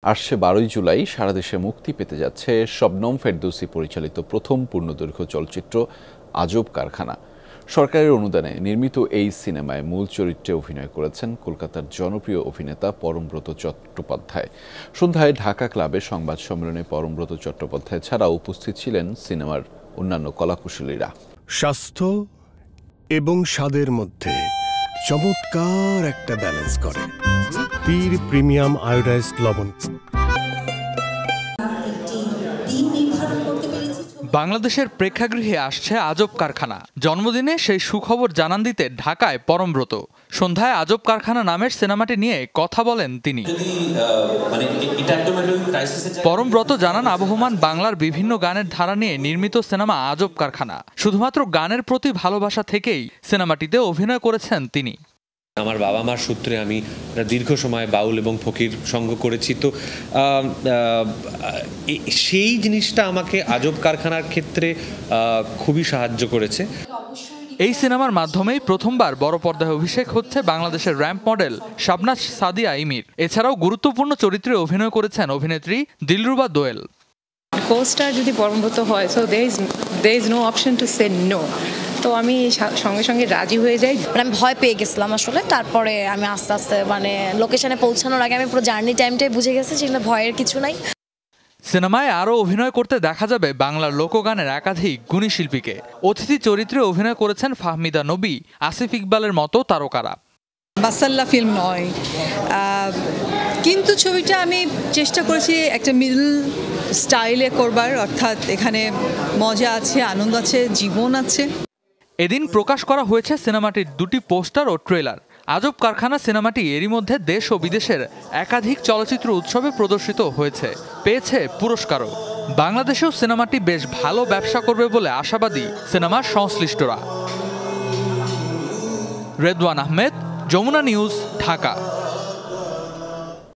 আসছে 12ই জুলাই সারা দেশে মুক্তি পেতে যাচ্ছে শবনম ফেরদৌসী পরিচালিত প্রথম পূর্ণদৈর্ঘ্য চলচ্চিত্র আজব কারখানা। সরকারের অনুদানে নির্মিত এই সিনেমায় মূল চরিত্রে অভিনয় করেছেন কলকাতার জনপ্রিয় অভিনেতা পরমব্রত চট্টোপাধ্যায়। সন্ধ্যায় ঢাকা ক্লাবে সংবাদ সম্মেলনে পরমব্রত চট্টোপাধ্যায় ছাড়াও উপস্থিত ছিলেন সিনেমার অন্যান্য কলাকুশলীরা। স্বাস্থ্য এবং স্বাদের মধ্যে চমৎকার একটা ব্যালেন্স করে পীর প্রিমিয়াম আয়োডাইজড লবণ। বাংলাদেশের প্রেক্ষাগৃহে আসছে আজব কারখানা। জন্মদিনে সেই সুখবর জানান দিতে ঢাকায় পরমব্রত। সন্ধ্যায় আজব কারখানা নামের সিনেমাটি নিয়ে কথা বলেন তিনি। পরমব্রত জানান, আবহমান বাংলার বিভিন্ন গানের ধারা নিয়ে নির্মিত সিনেমা আজব কারখানা। শুধুমাত্র গানের প্রতি ভালোবাসা থেকেই সিনেমাটিতে অভিনয় করেছেন তিনি। আমার বাবা মার সূত্রে আমি দীর্ঘ সময় বাউল এবং ফকির সঙ্গ করেছি, তো সেই জিনিসটা আমাকে আজব কারখানার ক্ষেত্রে খুবই সাহায্য করেছে। এই সিনেমার মাধ্যমেই প্রথমবার বড় পর্দায় অভিষেক হচ্ছে বাংলাদেশের র্যাম্প মডেল শাবনাজ সাদিয়া ইমির। এছাড়াও গুরুত্বপূর্ণ চরিত্রে অভিনয় করেছেন অভিনেত্রী দিলরুবা দোয়েল। কোস্টার যদি পরমব্রত হয়, so there is no option to say no. তো আমি সঙ্গে সঙ্গে রাজি হয়ে যাই। আমি ভয় পেয়ে গেছিলাম আসলে। তারপরে আমি আস্তে আস্তে লোকেশনে পৌঁছানোর আগে আমি পুরো জার্নি টাইমটাই বুঝে গেছি, সেখানে ভয়ের কিছু নাই। সিনেমায় আরও অভিনয় করতে দেখা যাবে বাংলার লোকগানের একাধিক গুণী শিল্পীকে। অতিথি চরিত্রে অভিনয় করেছেন ফাহমিদা নবী, আসিফ ইকবালের মতো তারকারা। মাসাল্লা ফিল্ম নয়, কিন্তু ছবিটা আমি চেষ্টা করেছি একটা মিডল স্টাইলে করবার, অর্থাৎ এখানে মজা আছে, আনন্দ আছে, জীবন আছে। এদিন প্রকাশ করা হয়েছে সিনেমাটির দুটি পোস্টার ও ট্রেলার। আজব কারখানা সিনেমাটি এরই মধ্যে দেশ ও বিদেশের একাধিক চলচ্চিত্র উৎসবে প্রদর্শিত হয়েছে, পেয়েছে পুরস্কারও। বাংলাদেশেও সিনেমাটি বেশ ভালো ব্যবসা করবে বলে আশাবাদী সিনেমার সংশ্লিষ্টরা। রেদওয়ান আহমেদ, যমুনা নিউজ, ঢাকা।